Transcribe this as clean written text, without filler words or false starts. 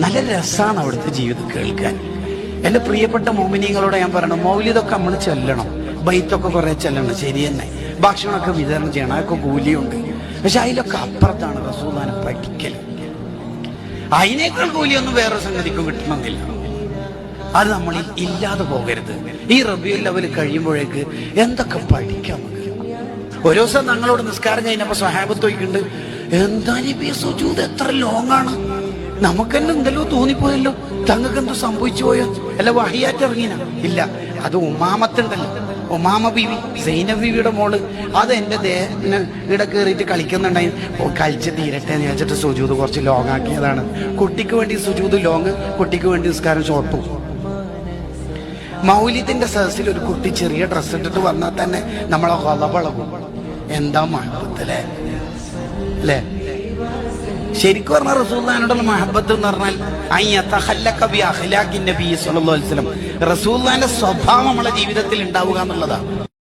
നല്ല രസമാണ് അവിടുത്തെ ജീവിതം കേൾക്കാൻ. എൻ്റെ പ്രിയപ്പെട്ട മോമിനിയങ്ങളോട് ഞാൻ പറയണം, മൗലിദൊക്കെ നമ്മൾ ചെല്ലണം, ബൈത്തൊക്കെ കുറെ ചെല്ലണം, ശരി തന്നെ. ഭക്ഷണമൊക്കെ വിതരണം ചെയ്യണം, അതൊക്കെ കൂലിയുണ്ട്. പക്ഷെ അതിലൊക്കെ അപ്പുറത്താണ് റസൂലുള്ളാഹിനെ പഠിക്കൽ. അതിനേക്കാൾ കൂലിയൊന്നും വേറെ സംഗതിക്കും കിട്ടണമെന്നില്ല. അത് നമ്മളിൽ ഇല്ലാതെ പോകരുത്. ഈ റബീഉൽ അവ്വൽ കഴിയുമ്പോഴേക്ക് എന്തൊക്കെ പഠിക്കാം നമുക്ക്. ഒരു ദിവസം ഞങ്ങളോട് നിസ്കാരം കഴിഞ്ഞപ്പോൾ സ്വഹാബത്ത് ചോദിക്കുന്നുണ്ട്, എന്താ നബിയെ സുജൂദ് എത്ര ലോങ്ങാണ്? നമുക്കെന്നെ എന്തെല്ലോ തോന്നിപ്പോയല്ലോ, തങ്ങൾക്ക് എന്തോ സംഭവിച്ചു പോയോ? അല്ല വഹിയാറ്റ് ഇറങ്ങിന? ഇല്ല, അത് ഉമാമത്തുണ്ടല്ലോ, ഉമാമ ബീവി, സൈനബ് ബീവിയുടെ മോള്, അത് എൻ്റെ ഇവിടെ കയറിയിട്ട് കളിക്കുന്നുണ്ടായി. കളിച്ച് തീരട്ടെ എന്ന് വെച്ചിട്ട് സുജൂദ് കുറച്ച് ലോങ് ആക്കിയതാണ്. കുട്ടിക്ക് വേണ്ടി സുജൂദ് ലോങ്, കുട്ടിക്ക് വേണ്ടി നിസ്കാരം ഷോർട്ടും. മൗലിദിന്റെ സദസ്സിൽ ഒരു കുട്ടി ചെറിയ ഡ്രസ്സ് ഇട്ടിട്ട് വന്നാൽ തന്നെ നമ്മളെ കൊലപളകും. എന്താ മഹബത്ത് അല്ലേ? ശരിക്കും പറഞ്ഞാൽ റസൂലുള്ളാഹിനോടുള്ള മഹബത്ത് എന്ന് പറഞ്ഞാൽ റസൂലുള്ളാഹിന്റെ സ്വഭാവം നമ്മളെ ജീവിതത്തിൽ ഉണ്ടാവുക എന്നുള്ളതാണ്.